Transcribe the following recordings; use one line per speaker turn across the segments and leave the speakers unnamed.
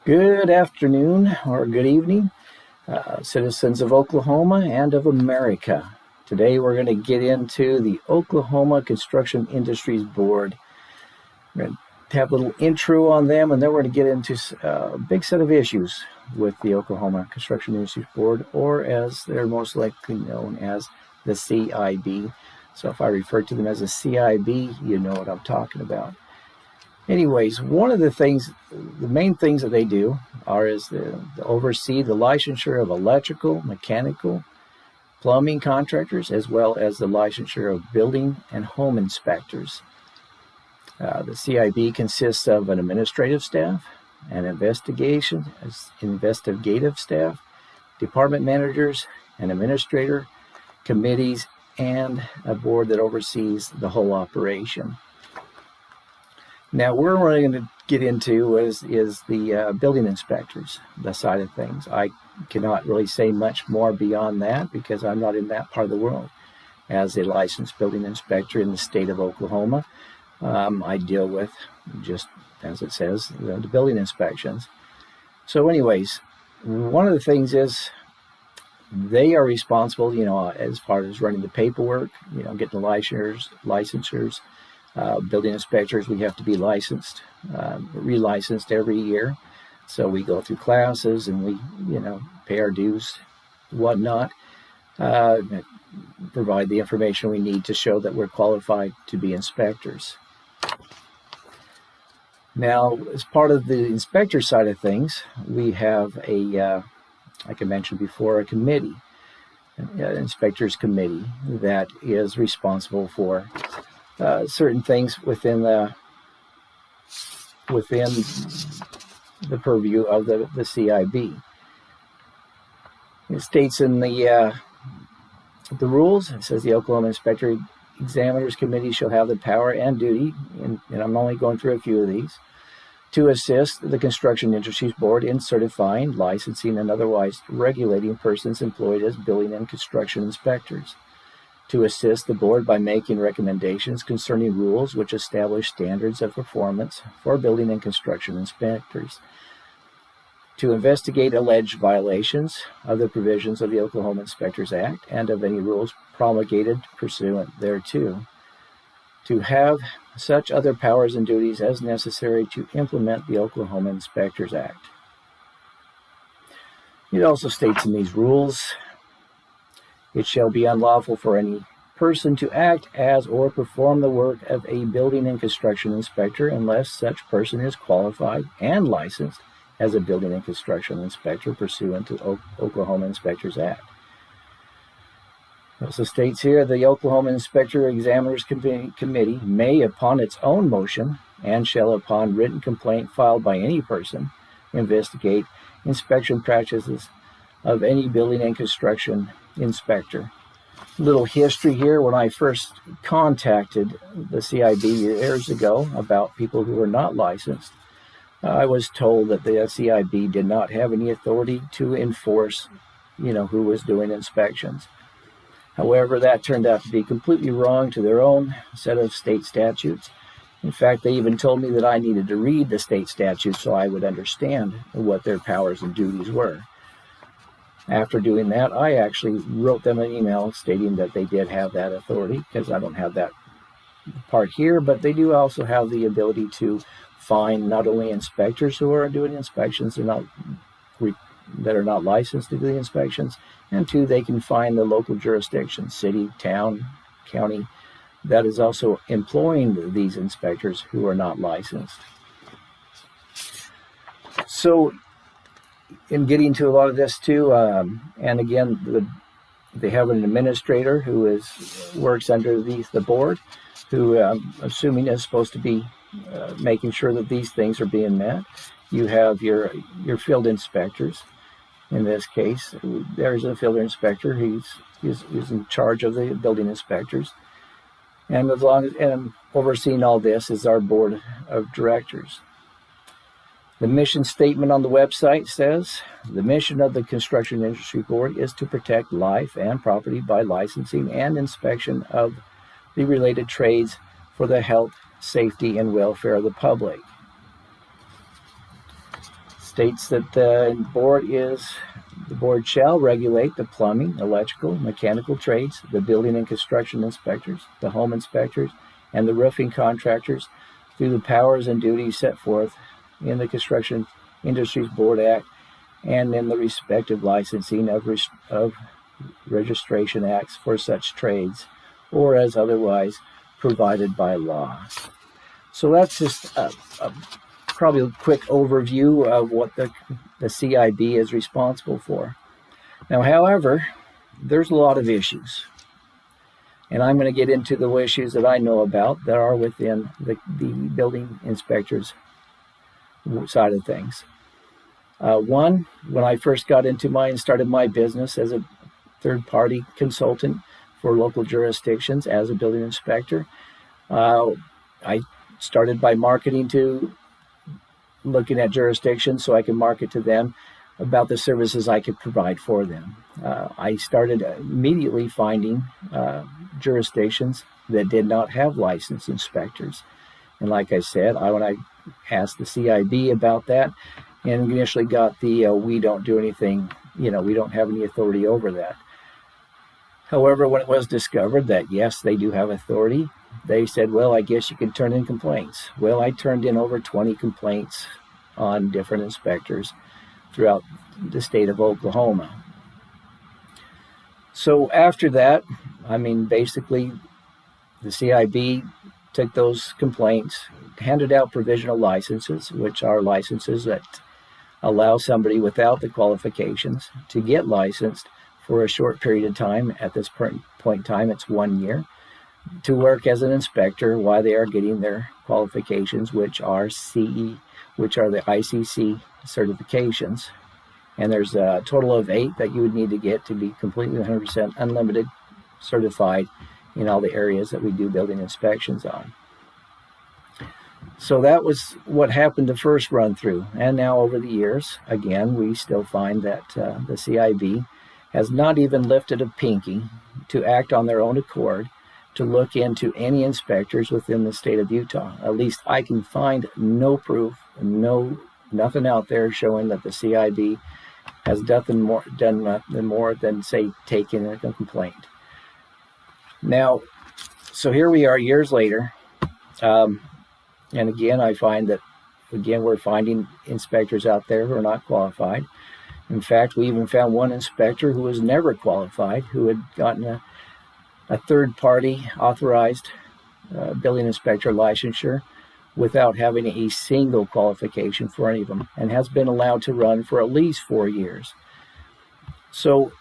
Good afternoon or good evening, citizens of Oklahoma and of America. Today we're going to get into the Oklahoma Construction Industries Board. We're going to have a little intro on them, and then we're going to get into a big set of issues with the Oklahoma Construction Industries Board, or as they're most likely known as the CIB. So if I refer to them as a CIB, you know what I'm talking about. Anyways, one of the main things that they do is to oversee the licensure of electrical, mechanical, plumbing contractors, as well as the licensure of building and home inspectors. The CIB consists of an administrative staff, an investigative staff, department managers, an administrator, committees, and a board that oversees the whole operation. Now, we're going to get into is the building inspectors, the side of things. I cannot really say much more beyond that because I'm not in that part of the world. As a licensed building inspector in the state of Oklahoma, I deal with, just as it says, the building inspections. So anyways, one of the things is they are responsible, as far as running the paperwork, getting the licensures. Building inspectors, we have to be licensed, relicensed every year. So we go through classes and we, pay our dues, whatnot, provide the information we need to show that we're qualified to be inspectors. Now, as part of the inspector side of things, we have like I mentioned before, a committee, an inspectors committee that is responsible for certain things within the purview of the CIB. It states in the rules, it says the Oklahoma Inspector Examiners Committee shall have the power and duty, and I'm only going through a few of these, to assist the Construction Industries Board in certifying, licensing, and otherwise regulating persons employed as building and construction inspectors. To assist the board by making recommendations concerning rules which establish standards of performance for building and construction inspectors. To investigate alleged violations of the provisions of the Oklahoma Inspectors Act and of any rules promulgated pursuant thereto. To have such other powers and duties as necessary to implement the Oklahoma Inspectors Act. It also states in these rules, it shall be unlawful for any person to act as or perform the work of a building and construction inspector unless such person is qualified and licensed as a building and construction inspector pursuant to Oklahoma Inspectors Act. It also states here, the Oklahoma Inspector Examiners Committee may, upon its own motion, and shall upon written complaint filed by any person, investigate inspection practices of any building and construction inspector. Little history here. When I first contacted the CIB years ago about people who were not licensed, I was told that the CIB did not have any authority to enforce, who was doing inspections. However, that turned out to be completely wrong to their own set of state statutes. In fact, they even told me that I needed to read the state statutes so I would understand what their powers and duties were. After doing that, I actually wrote them an email stating that they did have that authority, because I don't have that part here, but they do also have the ability to fine not only inspectors who are doing inspections that are not licensed to do the inspections, and two, they can fine the local jurisdiction, city, town, county, that is also employing these inspectors who are not licensed. So, in getting to a lot of this too, and again, they have an administrator who works under the board, who I'm assuming is supposed to be making sure that these things are being met. You have your field inspectors. In this case, there's a field inspector. He's in charge of the building inspectors, and and overseeing all this is our board of directors. The mission statement on the website says, the mission of the Construction Industry Board is to protect life and property by licensing and inspection of the related trades for the health, safety, and welfare of the public. states that the board shall regulate the plumbing, electrical, mechanical trades, the building and construction inspectors, the home inspectors, and the roofing contractors through the powers and duties set forth in the Construction Industries Board Act and in the respective licensing of registration acts for such trades, or as otherwise provided by law. So that's just probably a quick overview of what the CIB is responsible for. Now, however, there's a lot of issues, and I'm going to get into the issues that I know about that are within the building inspector's side of things. One, when I first got into started my business as a third-party consultant for local jurisdictions as a building inspector, I started by looking at jurisdictions so I could market to them about the services I could provide for them. I started immediately finding jurisdictions that did not have licensed inspectors. And like I said, when I asked the CIB about that, and initially got the we don't do anything, we don't have any authority over that. However, when it was discovered that yes, they do have authority, they said, well, I guess you can turn in complaints. Well, I turned in over 20 complaints on different inspectors throughout the state of Oklahoma. So after that, basically the CIB took those complaints, handed out provisional licenses, which are licenses that allow somebody without the qualifications to get licensed for a short period of time. At this point in time, it's 1 year, to work as an inspector while they are getting their qualifications, which are the ICC certifications. And there's a total of 8 that you would need to get to be completely 100% unlimited certified in all the areas that we do building inspections on. So that was what happened the first run through. And now over the years, again, we still find that the CIB has not even lifted a pinky to act on their own accord to look into any inspectors within the state of Utah. At least I can find no proof, nothing out there showing that the CIB has done nothing more than, say, taking a complaint. Now, so here we are years later, and again, I find that, we're finding inspectors out there who are not qualified. In fact, we even found one inspector who was never qualified, who had gotten a third-party authorized building inspector licensure without having a single qualification for any of them, and has been allowed to run for at least 4 years. So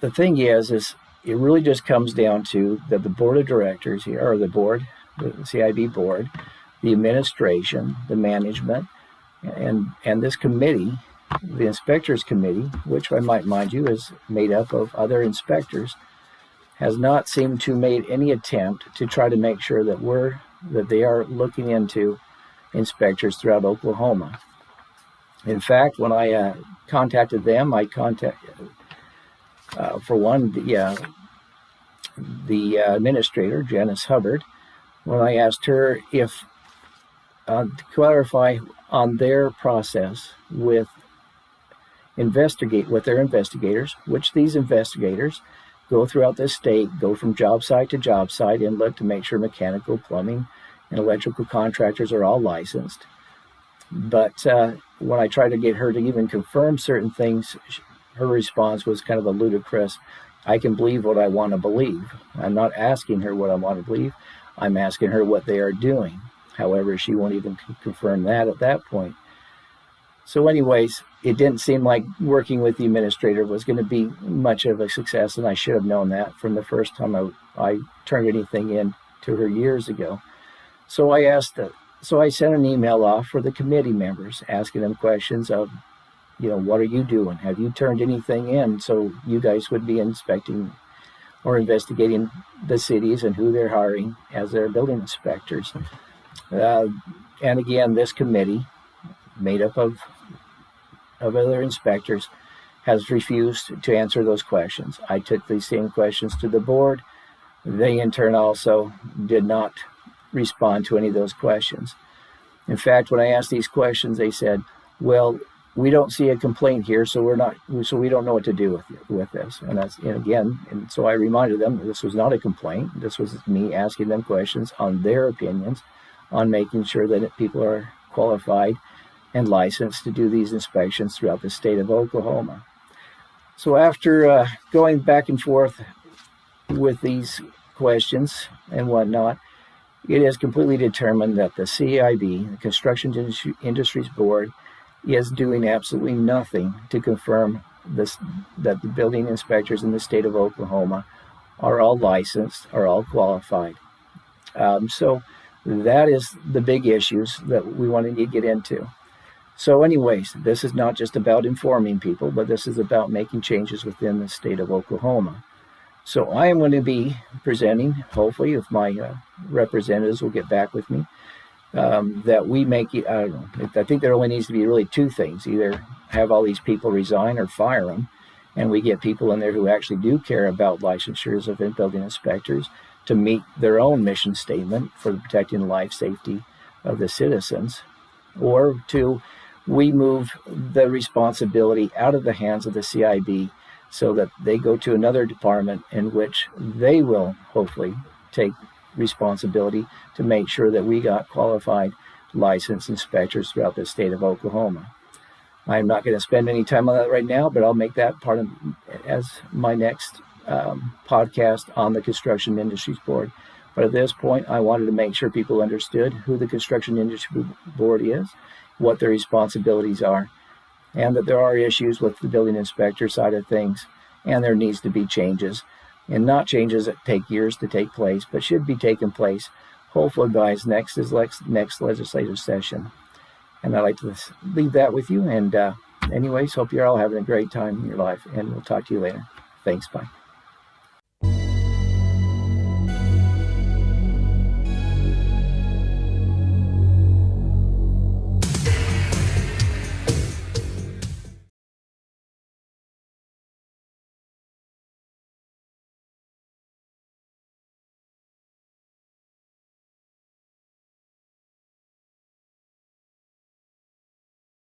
the thing is it really just comes down to that the board of directors here, or the CIB board, the administration, the management, and this committee, the inspectors committee, which I might mind you is made up of other inspectors, has not seemed to made any attempt to try to make sure that they are looking into inspectors throughout Oklahoma. In fact, when I contacted them, for one, the administrator, Janice Hubbard, when I asked her if to clarify on their process with their investigators, which these investigators go throughout the state, go from job site to job site, and look to make sure mechanical, plumbing, and electrical contractors are all licensed. But when I tried to get her to even confirm certain things, her response was kind of a ludicrous, I can believe what I want to believe. I'm not asking her what I want to believe. I'm asking her what they are doing. However, she won't even confirm that at that point. So anyways, it didn't seem like working with the administrator was going to be much of a success, and I should have known that from the first time I turned anything in to her years ago. So I sent an email off for the committee members, asking them questions of, what are you doing? Have you turned anything in? So you guys would be inspecting or investigating the cities and who they're hiring as their building inspectors. And again, this committee, made up of other inspectors, has refused to answer those questions. I took these same questions to the board. They, in turn, also did not respond to any of those questions. In fact, when I asked these questions, they said, well, we don't see a complaint here, so we don't know what to do with this. And so I reminded them that this was not a complaint. This was me asking them questions on their opinions on making sure that people are qualified and licensed to do these inspections throughout the state of Oklahoma. So after going back and forth with these questions and whatnot, it is completely determined that the CIB, the Construction Industries Board, is doing absolutely nothing to confirm that the building inspectors in the state of Oklahoma are all licensed, are all qualified. So that is the big issues that we wanted to get into. So anyways, this is not just about informing people, but this is about making changes within the state of Oklahoma. So I am going to be presenting, hopefully, if my representatives will get back with me, that we make, I think there only needs to be really two things. Either have all these people resign or fire them, and we get people in there who actually do care about licensures of building inspectors to meet their own mission statement for protecting the life safety of the citizens, or two, we move the responsibility out of the hands of the CIB so that they go to another department in which they will hopefully take responsibility to make sure that we got qualified licensed inspectors throughout the state of Oklahoma. I'm not going to spend any time on that right now, but I'll make that part of as my next podcast on the Construction Industries Board. But at this point, I wanted to make sure people understood who the Construction Industry Board is, what their responsibilities are, and that there are issues with the building inspector side of things, and there needs to be changes, and not changes that take years to take place, but should be taking place hopefully by his next legislative session. And I'd like to leave that with you. And anyways, hope you're all having a great time in your life, and we'll talk to you later. Thanks. Bye.